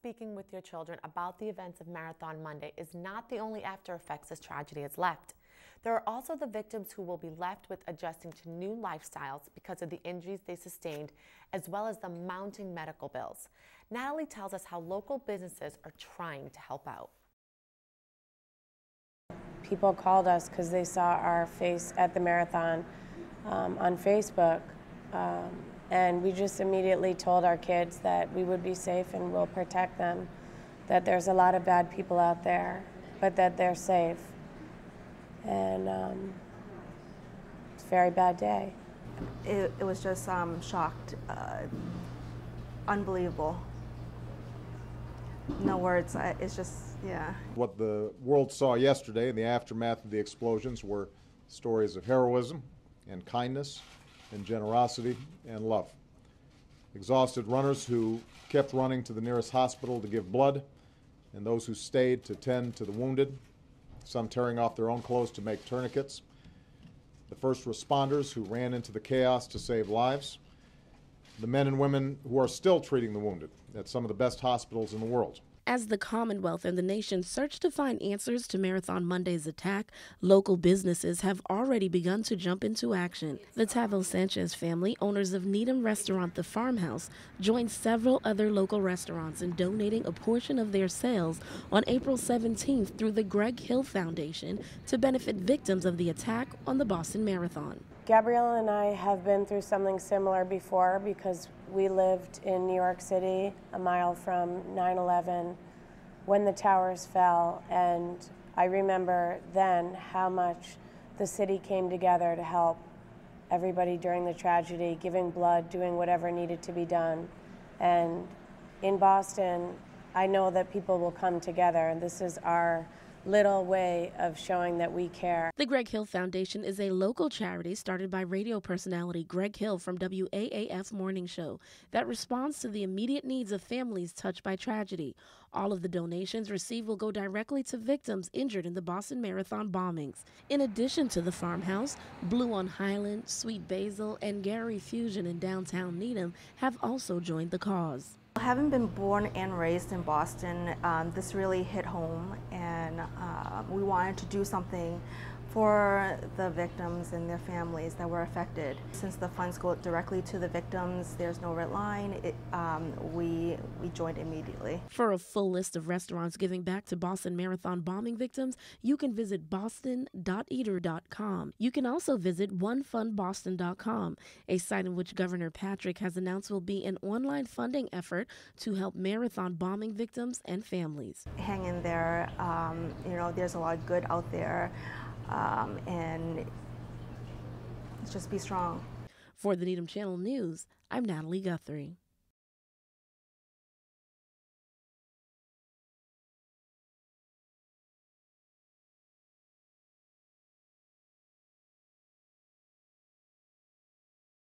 speaking with your children about the events of Marathon Monday is not the only after effects this tragedy has left. There are also the victims who will be left with adjusting to new lifestyles because of the injuries they sustained, as well as the mounting medical bills. Natalie tells us how local businesses are trying to help out. People called us because they saw our face at the marathon on Facebook. And we just immediately told our kids that we would be safe and we'll protect them, that there's a lot of bad people out there, but that they're safe. And it's a very bad day. It was just shocked, unbelievable. No words, it's just, yeah. What the world saw yesterday in the aftermath of the explosions were stories of heroism and kindness and generosity and love. Exhausted runners who kept running to the nearest hospital to give blood, and those who stayed to tend to the wounded, some tearing off their own clothes to make tourniquets. The first responders who ran into the chaos to save lives. The men and women who are still treating the wounded at some of the best hospitals in the world. As the Commonwealth and the nation search to find answers to Marathon Monday's attack, local businesses have already begun to jump into action. The Tavel Sanchez family, owners of Needham restaurant The Farmhouse, joined several other local restaurants in donating a portion of their sales on April 17th through the Greg Hill Foundation to benefit victims of the attack on the Boston Marathon. Gabrielle and I have been through something similar before because we lived in New York City, a mile from 9/11, when the towers fell, and I remember then how much the city came together to help everybody during the tragedy, giving blood, doing whatever needed to be done. And in Boston, I know that people will come together, and this is our little way of showing that we care. The Greg Hill Foundation is a local charity started by radio personality Greg Hill from WAAF Morning Show that responds to the immediate needs of families touched by tragedy. All of the donations received will go directly to victims injured in the Boston Marathon bombings. In addition to the Farmhouse, Blue on Highland, Sweet Basil, and Gary Fusion in downtown Needham have also joined the cause. Having been born and raised in Boston, this really hit home, and we wanted to do something for the victims and their families that were affected. Since the funds go directly to the victims, there's no red line, we joined immediately. For a full list of restaurants giving back to Boston Marathon bombing victims, you can visit boston.eater.com. You can also visit onefundboston.com, a site in which Governor Patrick has announced will be an online funding effort to help marathon bombing victims and families. Hang in there, there's a lot of good out there. And just be strong. For the Needham Channel News, I'm Natalie Guthrie.